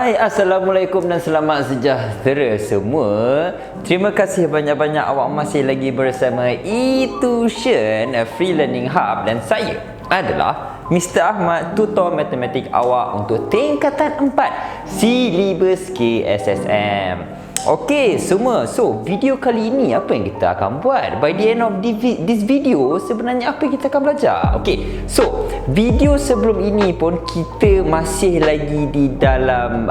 Hai, Assalamualaikum dan selamat sejahtera semua. Terima kasih banyak-banyak awak masih lagi bersama eTution Free Learning Hub dan saya adalah Mr. Ahmad, tutor matematik awak untuk tingkatan 4 Silibus KSSM. Okey semua, so video kali ini apa yang kita akan buat? By the end of this video, sebenarnya apa yang kita akan belajar? Okey, so video sebelum ini pun kita masih lagi di dalam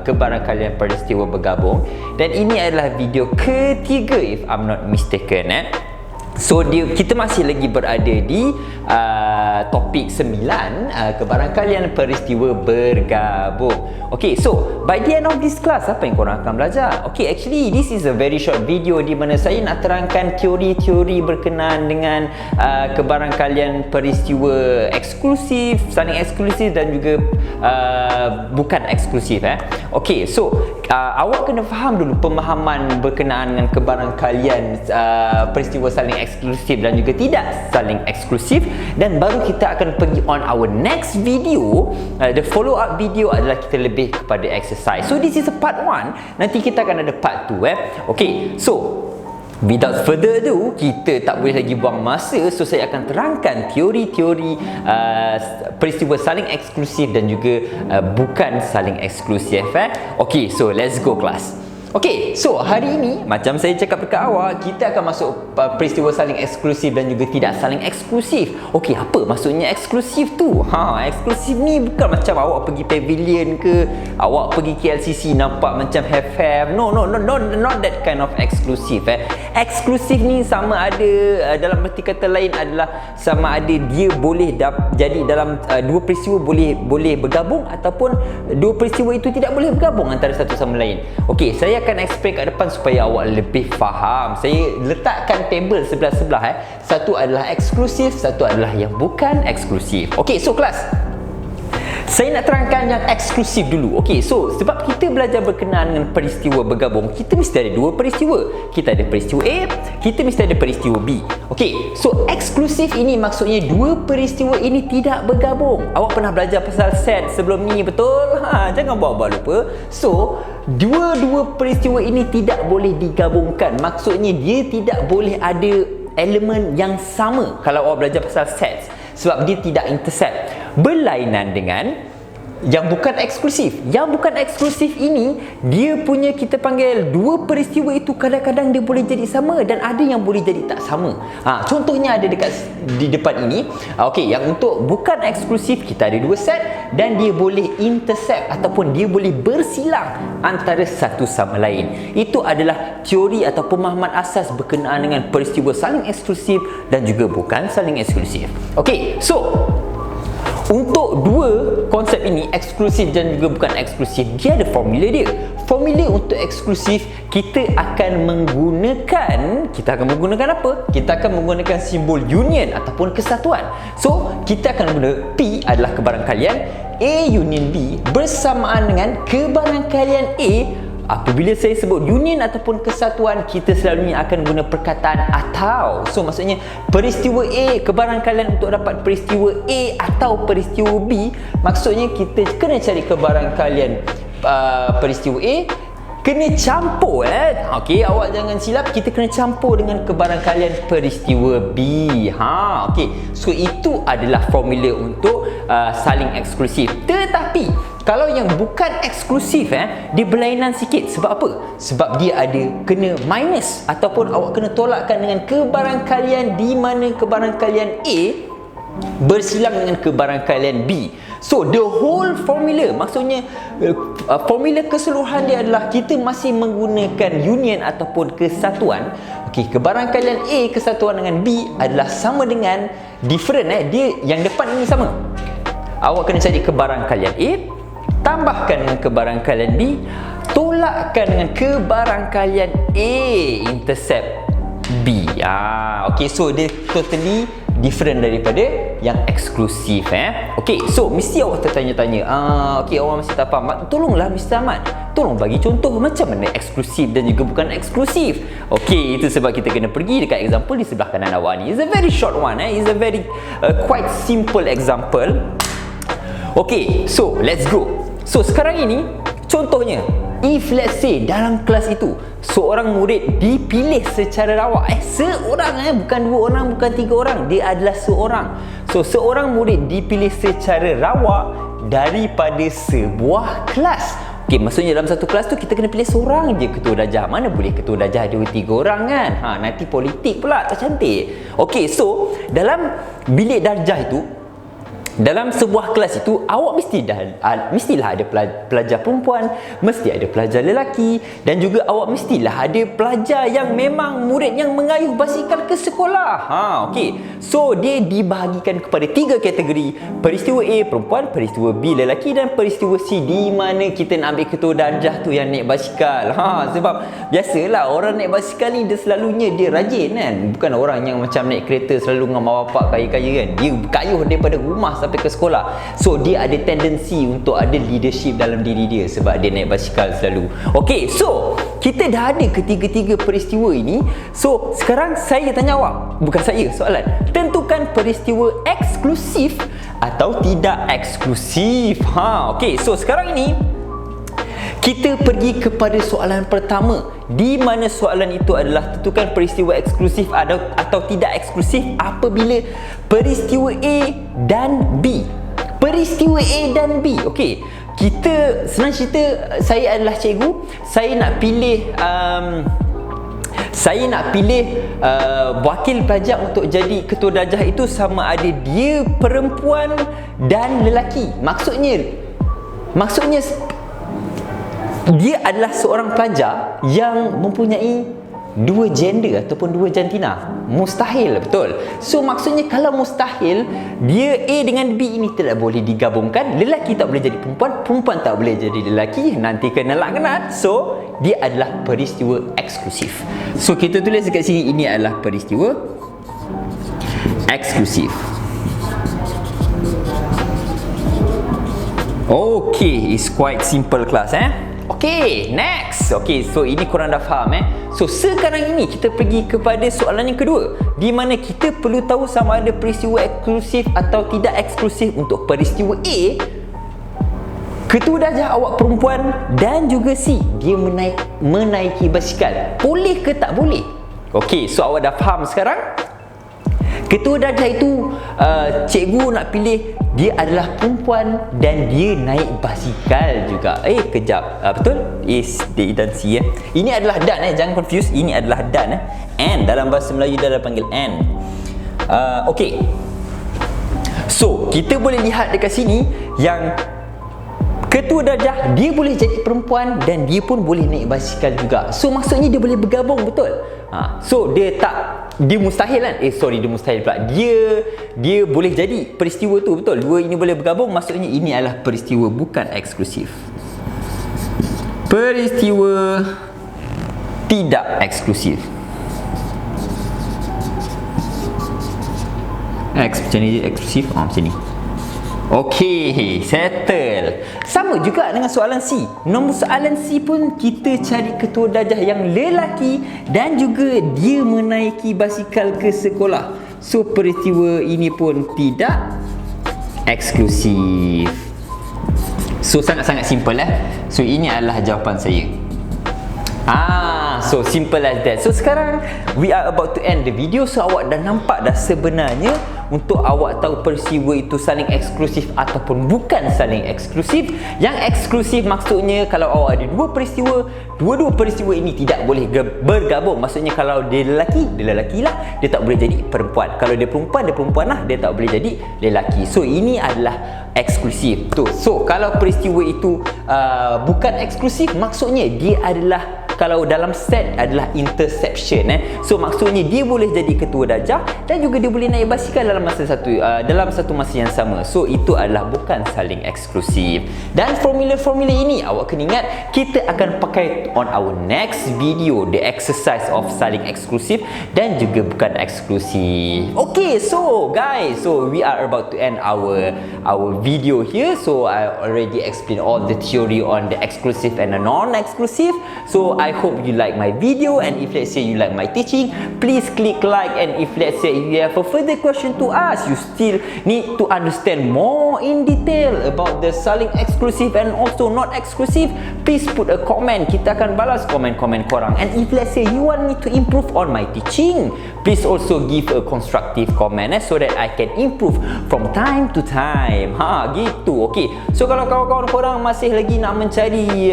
kebarangkalian peristiwa bergabung. Dan ini adalah video ketiga if I'm not mistaken. So kita masih lagi berada di topik 9 kebarangkalian peristiwa bergabung. Okay, so by the end of this class apa yang korang akan belajar? Okay, actually this is a very short video di mana saya nak terangkan teori-teori berkenaan dengan kebarangkalian peristiwa eksklusif, saling eksklusif dan juga bukan eksklusif. Okay, so awak kena faham dulu pemahaman berkenaan dengan kebarangkalian peristiwa saling eksklusif dan juga tidak saling eksklusif, dan baru kita akan pergi on our next video. The follow up video adalah kita lebih kepada exercise. So this is a part 1, nanti kita akan ada part 2. Okay, so without further ado, kita tak boleh lagi buang masa. So saya akan terangkan teori-teori peristiwa saling eksklusif dan juga bukan saling eksklusif. Okay, so let's go class. Okay, so hari ini macam saya cakap dekat awak, kita akan masuk peristiwa saling eksklusif dan juga tidak saling eksklusif. Okay, apa maksudnya eksklusif tu? Eksklusif ni bukan macam awak pergi pavilion ke, awak pergi KLCC nampak macam have. No, not that kind of eksklusif. Eksklusif ni sama ada dalam erti kata lain adalah sama ada dia boleh jadi dalam dua peristiwa boleh bergabung ataupun dua peristiwa itu tidak boleh bergabung antara satu sama lain. Okay, saya akan explain kat depan supaya awak lebih faham. Saya letakkan table sebelah-sebelah. Satu adalah eksklusif, satu adalah yang bukan eksklusif. Okay, so kelas, saya nak terangkan yang eksklusif dulu. Okay, so sebab kita belajar berkenaan dengan peristiwa bergabung, kita mesti ada dua peristiwa. Kita ada peristiwa A, kita mesti ada peristiwa B. Okay, so eksklusif ini maksudnya dua peristiwa ini tidak bergabung. Awak pernah belajar pasal set sebelum ni, betul? Jangan buat-buat lupa. So dua-dua peristiwa ini tidak boleh digabungkan. Maksudnya dia tidak boleh ada elemen yang sama kalau awak belajar pasal sets, sebab dia tidak intercept. Berlainan dengan yang bukan eksklusif. Yang bukan eksklusif ini, dia punya kita panggil dua peristiwa itu kadang-kadang dia boleh jadi sama dan ada yang boleh jadi tak sama. Contohnya ada dekat di depan ini. Okey, yang untuk bukan eksklusif kita ada dua set dan dia boleh intercept ataupun dia boleh bersilang antara satu sama lain. Itu adalah teori atau pemahaman asas berkenaan dengan peristiwa saling eksklusif dan juga bukan saling eksklusif. Okey, so untuk dua konsep ini, eksklusif dan juga bukan eksklusif, dia ada formula dia. Formula untuk eksklusif, kita akan menggunakan apa? Kita akan menggunakan simbol union ataupun kesatuan. So, kita akan guna P adalah kebarangkalian A union B bersamaan dengan kebarangkalian A. Apabila saya sebut union ataupun kesatuan, kita selalunya akan guna perkataan atau. So maksudnya peristiwa A, kebarangkalian untuk dapat peristiwa A atau peristiwa B, maksudnya kita kena cari kebarangkalian peristiwa A, kena campur. Okey, awak jangan silap, kita kena campur dengan kebarangkalian peristiwa B. Okey, so itu adalah formula untuk saling eksklusif. Tetapi kalau yang bukan eksklusif, dia berlainan sikit. Sebab apa? Sebab dia ada kena minus ataupun awak kena tolakkan dengan kebarangkalian di mana kebarangkalian A bersilang dengan kebarangkalian B. So the whole formula, maksudnya formula keseluruhan dia adalah kita masih menggunakan union ataupun kesatuan. Okey, kebarangkalian A kesatuan dengan B adalah sama dengan different. Dia yang depan ini sama. Awak kena cari kebarangkalian A, tambahkan dengan kebarangkalian B, tolakkan dengan kebarangkalian A intercept B. Okay, so dia totally different daripada yang eksklusif. Okay, so mesti awak tertanya-tanya, okay, awak masih tak faham. Tolonglah Mr. Ahmad, tolong bagi contoh macam mana eksklusif dan juga bukan eksklusif. Okay, itu sebab kita kena pergi dekat example di sebelah kanan awak ni. It's a very short one. It's a very quite simple example. Okay, so let's go. So sekarang ini Contohnya, if let's say dalam kelas itu seorang murid dipilih secara rawak, seorang, bukan 2 orang, bukan 3 orang, dia adalah seorang. So seorang murid dipilih secara rawak daripada sebuah kelas. Okey, maksudnya dalam satu kelas tu kita kena pilih seorang je ketua darjah. Mana boleh ketua darjah ada 3 orang kan? Nanti politik pula, tak cantik. Okey, so dalam bilik darjah itu, dalam sebuah kelas itu, awak mestilah ada pelajar perempuan, mesti ada pelajar lelaki, dan juga awak mestilah ada pelajar yang memang murid yang mengayuh basikal ke sekolah. Okey. So dia dibahagikan kepada 3 kategori. Peristiwa A perempuan, peristiwa B lelaki, dan peristiwa C di mana kita nak ambil ketua darjah tu yang naik basikal. Sebab biasalah orang naik basikal ni dia selalunya dia rajin kan. Bukan orang yang macam naik kereta selalu dengan mak bapak kaya-kaya kan. Dia kayuh daripada rumah sampai ke sekolah. So dia ada tendensi untuk ada leadership dalam diri dia sebab dia naik basikal selalu. Okey, so kita dah ada ketiga-tiga peristiwa ini. So sekarang saya tanya awak, bukan saya, soalan. Tentukan peristiwa eksklusif atau tidak eksklusif. Okey, so sekarang ini kita pergi kepada soalan pertama, di mana soalan itu adalah tentukan peristiwa eksklusif atau tidak eksklusif apabila peristiwa A dan B. Peristiwa A dan B. Okey, kita senang cerita, saya adalah cikgu, saya nak pilih wakil pelajar untuk jadi ketua darjah itu sama ada dia perempuan dan lelaki. Maksudnya dia adalah seorang pelajar yang mempunyai 2 gender ataupun 2 jantina. Mustahil, betul. So maksudnya kalau mustahil, dia A dengan B ini tidak boleh digabungkan. Lelaki tak boleh jadi perempuan, perempuan tak boleh jadi lelaki, nanti kena laknat. So dia adalah peristiwa eksklusif. So kita tulis dekat sini, ini adalah peristiwa eksklusif. Okay, it's quite simple class Okay, next. Okay, so ini korang dah faham So sekarang ini kita pergi kepada soalan yang kedua, di mana kita perlu tahu sama ada peristiwa eksklusif atau tidak eksklusif untuk peristiwa A. Ketua darjah awak perempuan, dan juga C, dia menaiki basikal. Boleh ke tak boleh? Okay, so awak dah faham sekarang? Ketua darjah itu cikgu nak pilih dia adalah perempuan dan dia naik basikal juga. Kejap. Betul? D dan C Ini adalah dan jangan confuse. Ini adalah dan and dalam bahasa Melayu dia dah panggil and. Okey. So, kita boleh lihat dekat sini yang ketua darjah dia boleh jadi perempuan dan dia pun boleh naik basikal juga. So maksudnya dia boleh bergabung, betul? So dia mustahil kan? Dia mustahil pula. Dia boleh jadi peristiwa tu, betul? Dua ini boleh bergabung, maksudnya ini adalah peristiwa bukan eksklusif. Peristiwa tidak eksklusif. Macam ni eksklusif, macam ni. Okey, settle. Sama juga dengan soalan C. Nombor soalan C pun kita cari ketua darjah yang lelaki dan juga dia menaiki basikal ke sekolah. So peristiwa ini pun tidak eksklusif. So sangat-sangat simple So ini adalah jawapan saya. So simple as that. So sekarang we are about to end the video. So awak dah nampak dah sebenarnya untuk awak tahu peristiwa itu saling eksklusif ataupun bukan saling eksklusif. Yang eksklusif maksudnya kalau awak ada dua peristiwa, dua-dua peristiwa ini tidak boleh bergabung. Maksudnya kalau dia lelaki lah, dia tak boleh jadi perempuan. Kalau dia perempuan lah, dia tak boleh jadi lelaki. So ini adalah eksklusif tu. So kalau peristiwa itu bukan eksklusif, maksudnya dia adalah, kalau dalam set adalah interception So maksudnya dia boleh jadi ketua darjah dan juga dia boleh naik basikal dalam satu masa yang sama. So itu adalah bukan saling eksklusif. Dan formula-formula ini awak kena ingat, kita akan pakai on our next video, the exercise of saling eksklusif dan juga bukan eksklusif. Okay, so guys, so we are about to end our video here. So I already explained all the theory on the exclusive and the non-exclusive. So I hope you like my video, and if let's say you like my teaching, please click like. And if let's say you have a further question to ask, you still need to understand more in detail about the saling eksklusif and also not eksklusif, please put a comment. Kita akan balas komen-komen korang. And if let's say you want me to improve on my teaching, please also give a constructive comment so that I can improve from time to time. Gitu. Okay. So kalau kawan-kawan korang masih lagi nak mencari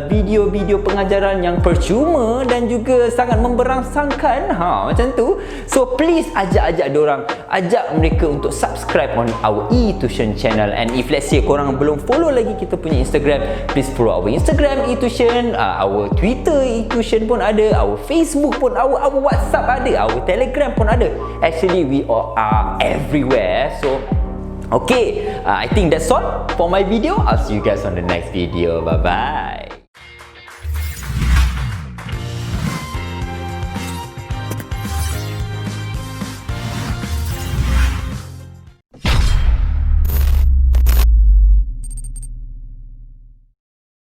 video-video pengajaran yang percuma dan juga sangat memberangsangkan, macam tu, so please ajak mereka untuk subscribe on our e-tuition channel. And if let's say korang belum follow lagi kita punya Instagram, please follow our Instagram e-tuition, our Twitter e-tuition pun ada, our Facebook pun, our WhatsApp ada, our Telegram pun ada. Actually we are everywhere. So okay, I think that's all for my video. I'll see you guys on the next video. Bye bye.